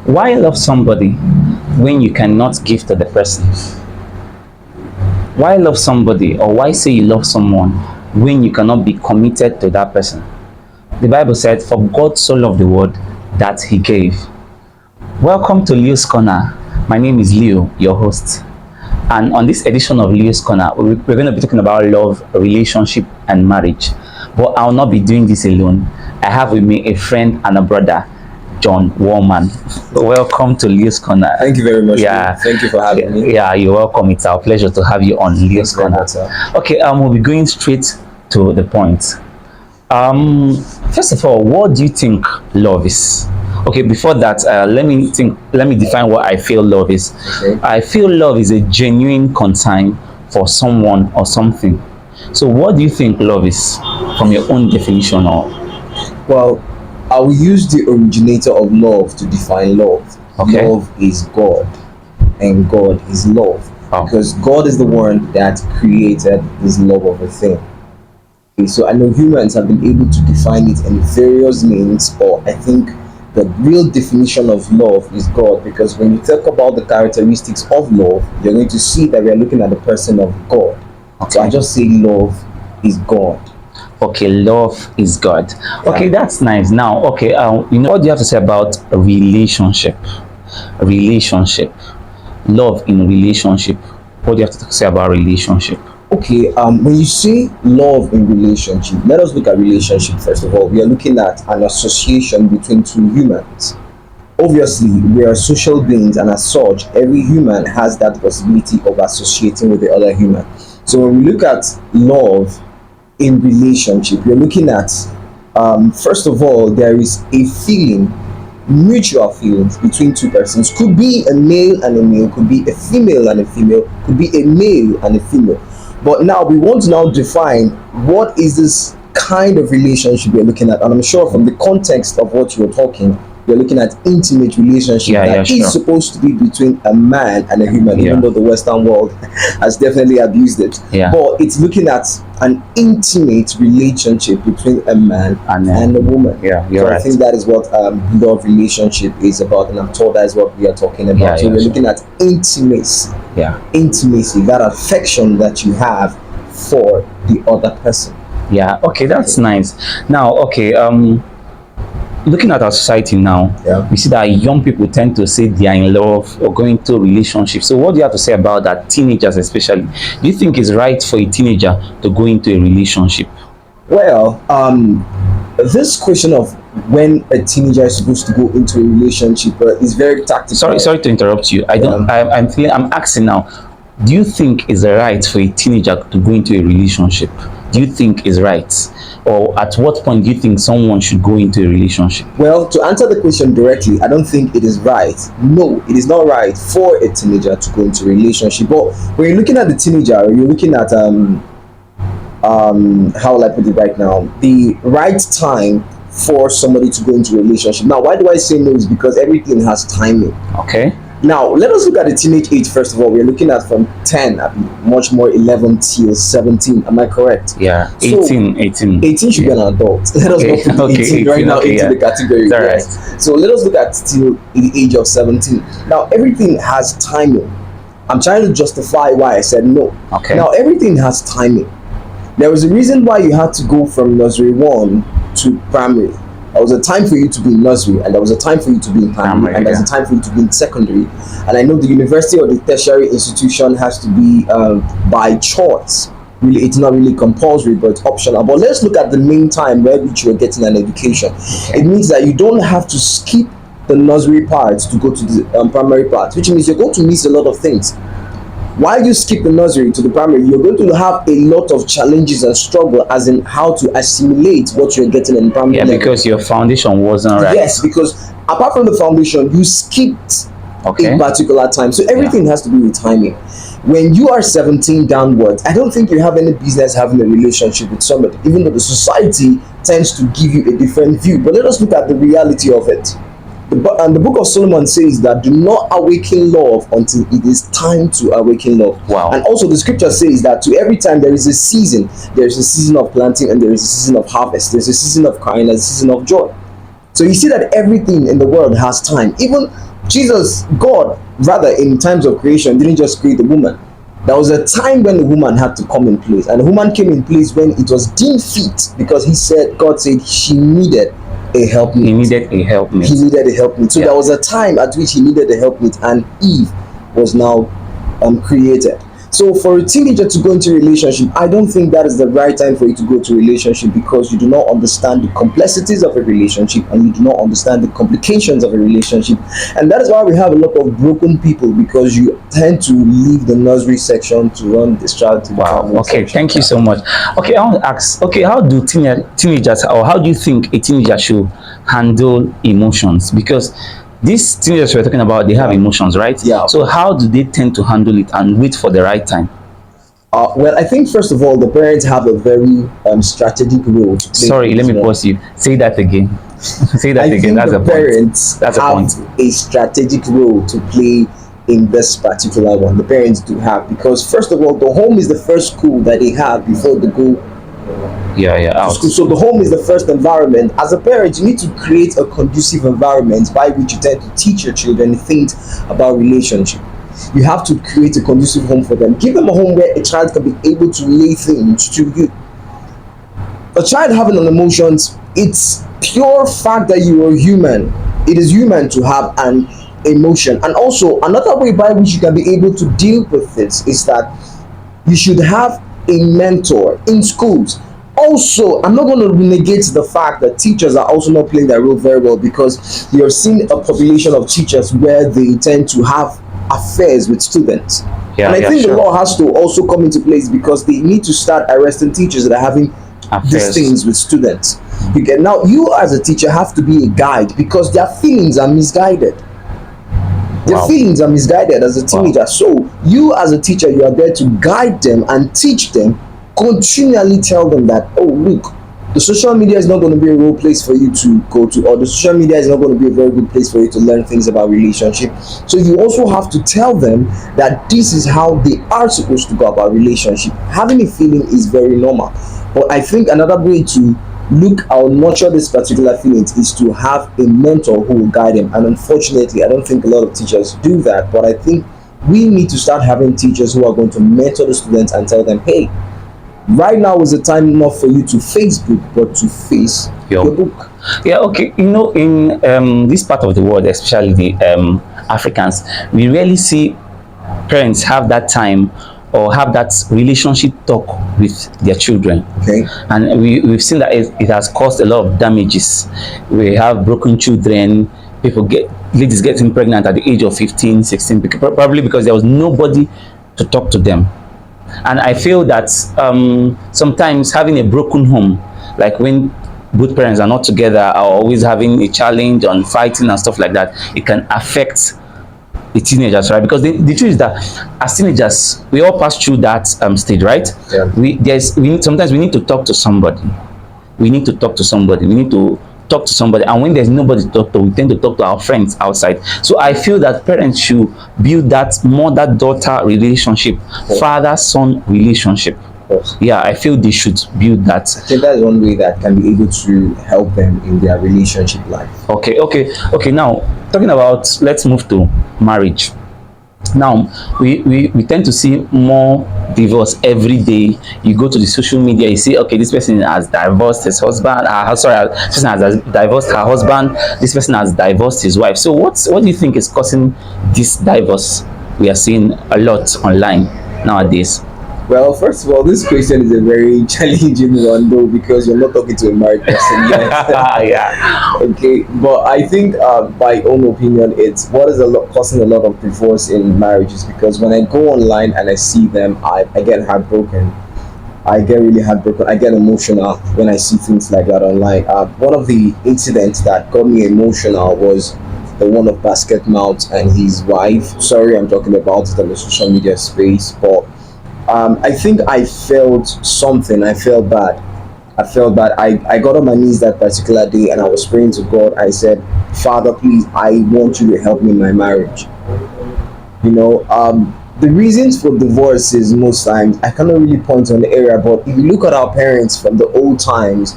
Why love somebody when you cannot give to the person? Why love somebody, or why say you love someone when you cannot be committed to that person? The Bible said, "For God so loved the world that he gave." Welcome to Leo's Corner. My name is Leo, your host. And on this edition of Leo's Corner, we're going to be talking about love, relationship, and marriage. But I'll not be doing this alone. I have with me a friend and a brother, John Warman. Welcome to Leo's Corner. Thank you very much. Yeah. Thank you for having me. Yeah, you're welcome. It's our pleasure to have you on Leo's Corner. Okay, we'll be going straight to the point. First of all, what do you think love is? Okay, before that, let me define what I feel love is. Okay. I feel love is a genuine concern for someone or something. So what do you think love is from your own definition? Or Well, I will use the originator of love to define love. Okay. Love is God, and God is love. Oh. Because God is the one that created this love of a thing. Okay, so I know humans have been able to define it in various means, or I think the real definition of love is God, because when you talk about the characteristics of love, you're going to see that we are looking at the person of God. So I just say love is God. okay, love is God. Okay, that's nice. Now, okay, what do you have to say about a relationship? Relationship, love in relationship. What do you have to say about relationship? Okay, when you say love in relationship, let us look at relationship first of all. We are looking at an association between two humans. Obviously, we are social beings, and as such, every human has that possibility of associating with the other human. So when we look at love in relationship, we're looking at, first of all, there is a feeling, mutual feelings between two persons. Could be a male and a male, could be a female and a female, could be a male and a female. But now we want to now define what is this kind of relationship we're looking at. And I'm sure from the context of what you're talking, we're looking at intimate relationship that is supposed to be between a man and a human, even though the Western world has definitely abused it. But it's looking at an intimate relationship between a man and a woman. I think that is what love relationship is about, and I'm told that is what we are talking about. So we're looking at intimacy. Intimacy, that affection that you have for the other person. Okay, that's nice. Now, okay, looking at our society now, we see that young people tend to say they are in love or going into a relationship. So what do you have to say about that, teenagers especially? Do you think it's right for a teenager to go into a relationship? Well, this question of when a teenager is supposed to go into a relationship is very tactical. Sorry to interrupt you. I'm asking now, do you think it's right for a teenager to go into a relationship? Do you think is right? Or at what point do you think someone should go into a relationship? Well, to answer the question directly, I don't think it is right. No, it is not right for a teenager to go into a relationship. But when you're looking at the teenager, you're looking at how will I put it right now? The right time for somebody to go into a relationship. Now, why do I say no? Is because everything has timing. Okay. Now, let us look at the teenage age first of all. We're looking at from 10, much more 11 till 17. Am I correct? 18. 18 should be an adult. Let us not put 18 right now into the category. Right. So let us look at till the age of 17. Now, everything has timing. I'm trying to justify why I said no. Okay. Now, everything has timing. There was a reason why you had to go from nursery 1 to primary. There was a time for you to be in nursery, and there was a time for you to be in primary, and there's a time for you to be in secondary. And I know the university or the tertiary institution has to be by choice. Really, it's not really compulsory, but it's optional. But let's look at the main time where which you're getting an education. It means that you don't have to skip the nursery parts to go to the primary part, which means you're going to miss a lot of things. While you skip the nursery to the primary, you're going to have a lot of challenges and struggle as in how to assimilate what you're getting in primary level. Because your foundation wasn't right. Yes, because apart from the foundation, you skipped a particular time. So everything has to be with timing. When you are 17 downwards, I don't think you have any business having a relationship with somebody, even though the society tends to give you a different view. But let us look at the reality of it. And the book of Solomon says that do not awaken love until it is time to awaken love. Wow. And also the scripture says that to every time there is a season. There is a season of planting and there is a season of harvest. There's a season of crying and a season of joy. So you see that everything in the world has time. Even God, rather, in times of creation, didn't just create the woman. There was a time when the woman had to come in place, and the woman came in place when it was deemed fit, because God said she needed a He helpmeet. needed a helpmate. He needed a helpmeet. So Yeah. there was a time at which he needed a helpmeet, and Eve was now created. So for a teenager to go into a relationship, I don't think that is the right time for you to go to a relationship, because you do not understand the complexities of a relationship, and you do not understand the complications of a relationship. And that is why we have a lot of broken people, because you tend to leave the nursery section to run this child to the Wow. family Okay. section. Thank you so much. Okay, I want to ask. Okay, how do teenagers, or how do you think a teenager should handle emotions? Because these teenagers we're talking about, they have emotions, right? Yeah. So how do they tend to handle it and wait for the right time? Well, I think first of all, the parents have a very strategic role to play. Sorry, in let this me one. pause you. Say that again. Say that I again. think That's the a point. parents That's a have point. a strategic role to play in this particular one. The parents do have, because first of all, the home is the first school that they have before they go Yeah. to Out. school. So the home is the first environment. As a parent, you need to create a conducive environment by which you tend to teach your children things about relationship. You have to create a conducive home for them. Give them a home where a child can be able to lay things to you. A child having an emotions, it's pure fact that you are human. It is human to have an emotion. And also another way by which you can be able to deal with this is that you should have a mentor in schools. Also, I'm not going to negate the fact that teachers are also not playing their role very well, because you have seen a population of teachers where they tend to have affairs with students. Yeah, and I think sure. the law has to also come into place, because they need to start arresting teachers that are having Affairs. these things with students. You get, now you as a teacher have to be a guide, because their feelings are misguided. Their Wow. feelings are misguided as a teenager. So you as a teacher, you are there to guide them and teach them, continually tell them that, oh look, the social media is not going to be a role place for you to go to, or the social media is not going to be a very good place for you to learn things about relationship. So you also have to tell them that this is how they are supposed to go about relationship. Having a feeling is very normal, but I think another way to look or nurture this particular feelings is to have a mentor who will guide them. And unfortunately, I don't think a lot of teachers do that, but I think we need to start having teachers who are going to mentor the students and tell them, hey, right now is the time not for you to Facebook, but to face your book. Yeah, okay. You know, in this part of the world, especially the Africans, we rarely see parents have that time or have that relationship talk with their children. Okay. And we've seen that it has caused a lot of damages. We have broken children, ladies getting pregnant at the age of 15, 16, probably because there was nobody to talk to them. And I feel that sometimes having a broken home, like when both parents are not together, are always having a challenge on fighting and stuff like that, it can affect the teenagers, right? Because the truth is that as teenagers, we all pass through that stage, right? Yeah. Sometimes we need to talk to somebody. We need to talk to somebody. We need to talk to somebody. And when there's nobody to talk to, we tend to talk to our friends outside. So I feel that parents should build that mother-daughter relationship, father-son relationship. Yeah, I feel they should build that. I think that's one way that can be able to help them in their relationship life. Okay. Now, talking about, let's move to marriage. Now, we tend to see more divorce every day. You go to the social media, you see, okay, this person has divorced his husband. This person has divorced her husband. This person has divorced his wife. So, what do you think is causing this divorce we are seeing a lot online nowadays? Well, first of all, this question is a very challenging one, though, because you're not talking to a married person yet. Yeah. Okay, but I think, by own opinion, it's what is causing a lot of divorce in marriages, because when I go online and I see them, I get heartbroken. I get really heartbroken. I get emotional when I see things like that online. One of the incidents that got me emotional was the one of Basket Mount and his wife. Sorry, I'm talking about it in the social media space, but I think I felt something. I felt bad. I got on my knees that particular day and I was praying to God. I said, Father, please, I want you to help me in my marriage. You know, the reasons for divorce is most times, I cannot really point on the area, but if you look at our parents from the old times,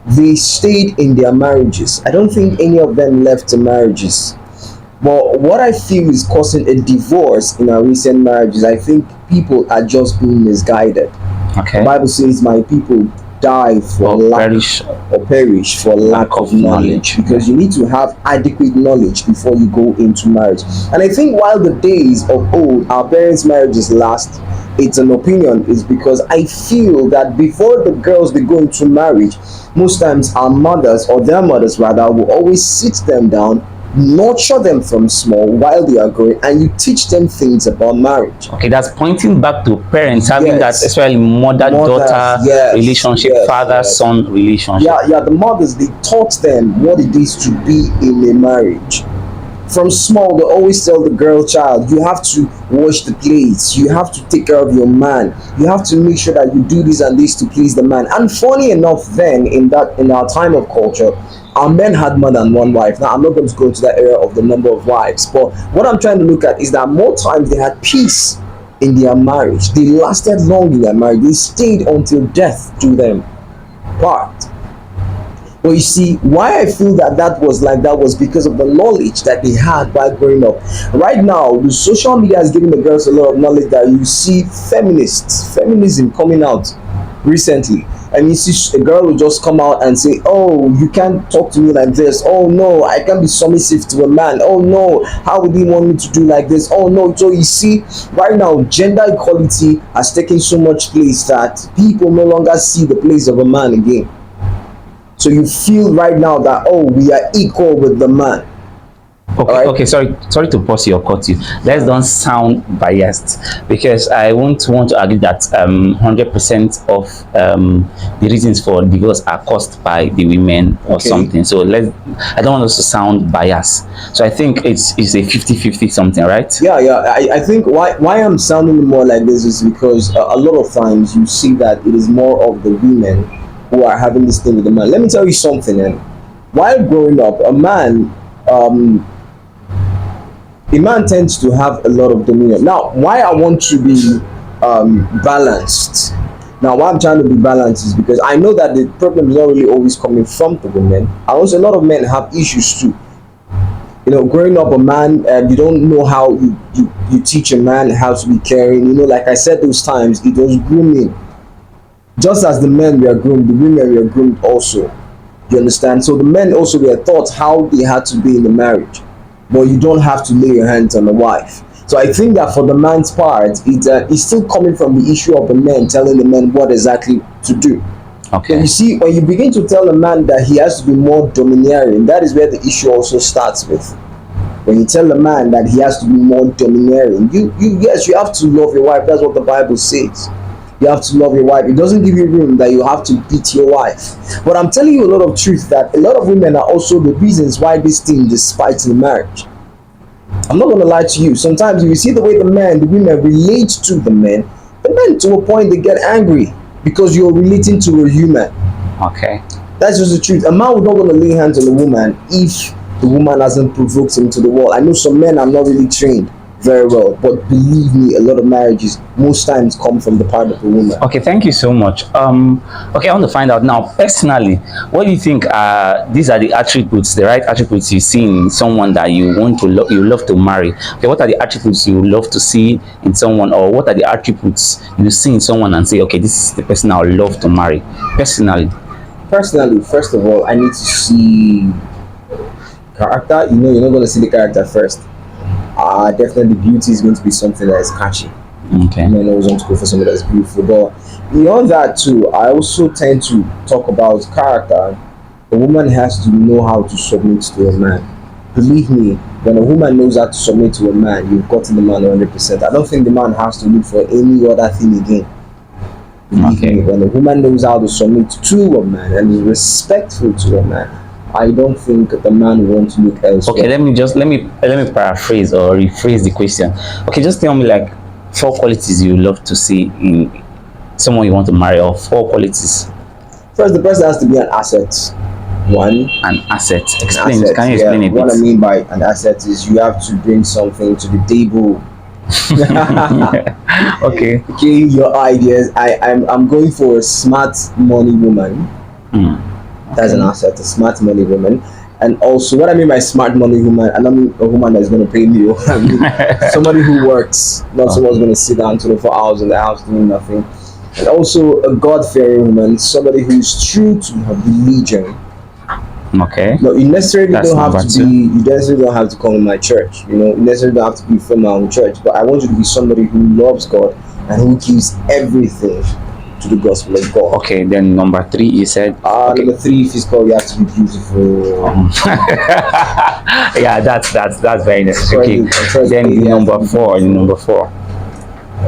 they stayed in their marriages. I don't think any of them left the marriages. But what I feel is causing a divorce in our recent marriages, I think people are just being misguided. The Okay. Bible says, "My people die for Or lack perish or perish for lack lack of of knowledge," knowledge. Yeah. because you need to have adequate knowledge before you go into marriage. And I think while the days of old, our parents' marriages last, it's an opinion, is because I feel that before the girls they go into marriage, most times our mothers or their mothers rather will always sit them down, nurture them from small while they are growing, and you teach them things about marriage. Okay, that's pointing back to parents having that, Yes, especially mothers, mother-daughter yes, relationship, yes, yes. father-son relationship. Yeah, the mothers, they taught them what it is to be in a marriage. From small, they always tell the girl child, you have to wash the plates, you have to take care of your man, you have to make sure that you do this and this to please the man. And funny enough, then in our time of culture, our men had more than one wife. Now I'm not going to go into that area of the number of wives, but what I'm trying to look at is that more times they had peace in their marriage. They lasted long in their marriage. They stayed until death do them part. But you see, why I feel that that was like that was because of the knowledge that they had while growing up. Right now, the social media is giving the girls a lot of knowledge that you see feminism coming out recently. And you see a girl will just come out and say, "Oh, you can't talk to me like this. Oh no, I can't be submissive to a man. Oh no, how would he want me to do like this? Oh no." So you see, right now, gender equality has taken so much place that people no longer see the place of a man again. So you feel right now that, oh, we are equal with the man. All Okay, right. okay, sorry to pause you or cut you. Let's don't sound biased, because I won't want to argue that 100% of the reasons for divorce are caused by the women or Okay. something. So I don't want us to sound biased. So I think it's a 50-50 something, right? Yeah, yeah. I think why I'm sounding more like this is because a lot of times you see that it is more of the women who are having this thing with the man. Let me tell you something. And while growing up, um, a man tends to have a lot of dominion. Now, why I want to be balanced. Now, why I'm trying to be balanced is because I know that the problem is not really always coming from the women. And also, a lot of men have issues too. You know, growing up a man, you don't know how you teach a man how to be caring. You know, like I said those times, it was grooming. Just as the men were groomed, the women were groomed also. You understand? So the men also were taught how they had to be in the marriage. But you don't have to lay your hands on the wife. So I think that for the man's part, it's still coming from the issue of the men telling the men what exactly to do. So Okay. you see, when you begin to tell a man that he has to be more domineering, that is where the issue also starts with. When you tell a man that he has to be more domineering, you yes, you have to love your wife. That's what the Bible says. You have to love your wife. It doesn't give you room that you have to beat your wife. But I'm telling you a lot of truth that a lot of women are also the reasons why this thing despite the marriage. I'm not gonna lie to you. Sometimes you see the way the women relate to the men to a point they get angry because you're relating to a human. Okay. That's just the truth. A man would not want to lay hands on a woman if the woman hasn't provoked him to the wall. I know some men are not really trained very well, but believe me, a lot of marriages most times come from the part of the woman. Okay, thank you so much. Okay, I want to find out now, personally, what do you think these are the attributes, the right attributes you see in someone that you want to you love to marry? Okay, what are the attributes you love to see in someone, or what are the attributes you see in someone and say, okay, this is the person I would love to marry? Personally. Personally, first of all, I need to see character. You know, you're not going to see the character first. Definitely, beauty is going to be something that is catchy. Okay. Men always want to go for somebody that's beautiful. But beyond that too, I also tend to talk about character. The woman has to know how to submit to a man. Believe me, when a woman knows how to submit to a man, you've gotten the man 100%. I don't think the man has to look for any other thing again. Believe Okay. me, when a woman knows how to submit to a man and is respectful to a man, I don't think the man wants to look Okay, elsewhere. let me paraphrase or rephrase the question. Okay, just tell me like four qualities you love to see in someone you want to marry, or four qualities. First, the person has to be an asset. One, An asset. an Explain. asset. Can you Yeah, explain a what bit? I mean by an asset is you have to bring something to the table. Okay. Okay, your ideas. I'm going for a smart money woman. Hmm. That's an Okay. asset, a smart money woman. And also, what I mean by smart money woman, I don't mean a woman that's going to pay me. I mean somebody who works, not someone who's going to sit down 24 hours in the house doing nothing. And also a God-fearing woman, somebody who is true to her religion. Okay. No, you necessarily That's don't have number to two. be. You necessarily don't have to come to my church. You necessarily don't have to be from my own church. But I want you to be somebody who loves God and who gives everything to the gospel of God. Okay, then number three, you said. Okay. Number three, physical, you have to be beautiful. Yeah, that's very necessary. Okay. Then Yeah, number four. Number four.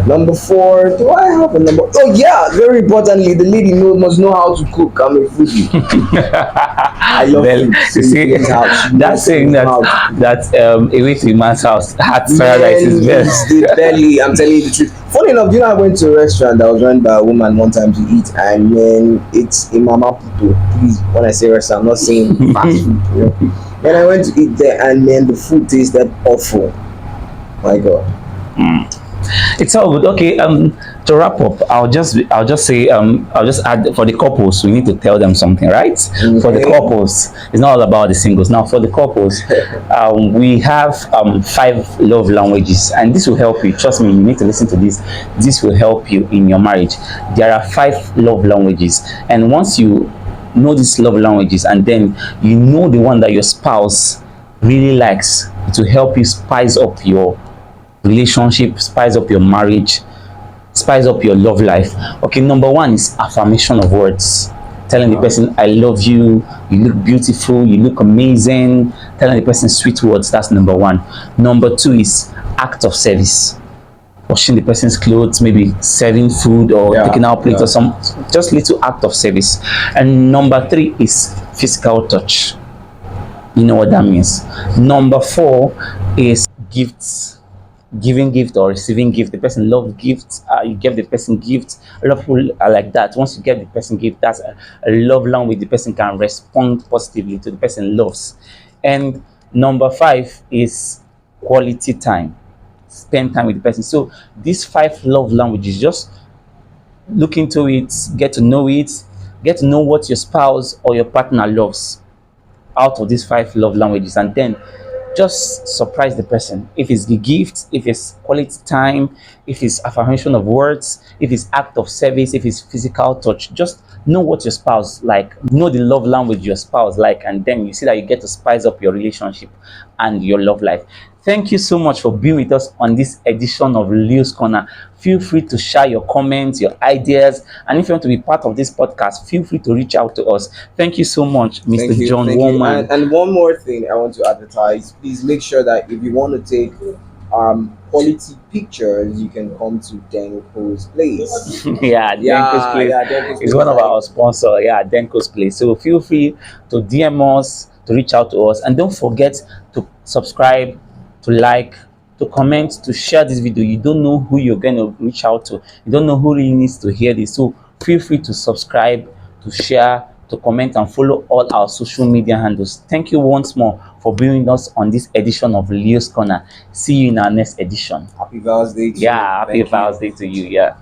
Number four, do I have a number? Oh yeah, very importantly, the lady must know how to cook. I'm a foodie. I love Well, food. you see, that's saying that away to a man's house, hot paradise is best. The belly. I'm telling you the truth. Funny enough, I went to a restaurant that was run by a woman one time to eat, and man, it's in Mama Puto. Please, when I say restaurant, I'm not saying fast food. When I went to eat there, and man, the food tasted awful. My God. It's all good. Okay. To wrap up, I'll just say I'll just add for the couples. We need to tell them something, right? For the couples, it's not all about the singles. Now, for the couples, we have five love languages, and this will help you. Trust me, you need to listen to this. This will help you in your marriage. There are five love languages, and once you know these love languages, and then you know the one that your spouse really likes, it will help you spice up your relationship, spice up your marriage, spice up your love life. Okay, number one is affirmation of words. Telling the person, I love you, you look beautiful, you look amazing. Telling the person sweet words, that's number one. Number two is act of service. Washing the person's clothes, maybe serving food or taking out plates or some just little act of service. And number three is physical touch. You know what that means. Number four is gifts, giving gift or receiving gift. The person love gifts, you give the person gifts. A lot of people are like that. Once you give the person gift, that's a love language. The person can respond positively to the person loves. And number five is quality time, spend time with the person. So these five love languages, just look into it, get to know it, get to know what your spouse or your partner loves out of these five love languages, and then just surprise the person. If it's the gift, if it's quality time, if it's affirmation of words, if it's act of service, if it's physical touch, just know what your spouse like, know the love language your spouse like, and then you see that you get to spice up your relationship and your love life. Thank you so much for being with us on this edition of Leo's Corner. Feel free to share your comments, your ideas, and if you want to be part of this podcast, feel free to reach out to us. Thank you so much, Mr. John Woman. And one more thing I want to advertise. Please make sure that if you want to take quality pictures, you can come to Denko's place. Yeah, Denko's Place Denko's is place. one of our sponsors. Yeah, Denko's Place. So feel free to DM us, to reach out to us, and don't forget to subscribe, to like, to comment, to share this video. You don't know who you're going to reach out to. You don't know who really needs to hear this. So feel free to subscribe, to share, to comment, and follow all our social media handles. Thank you once more for being with us on this edition of Leo's Corner. See you in our next edition. Happy Val's Day to you. Yeah, happy Thank you. Val's Day to you. Yeah.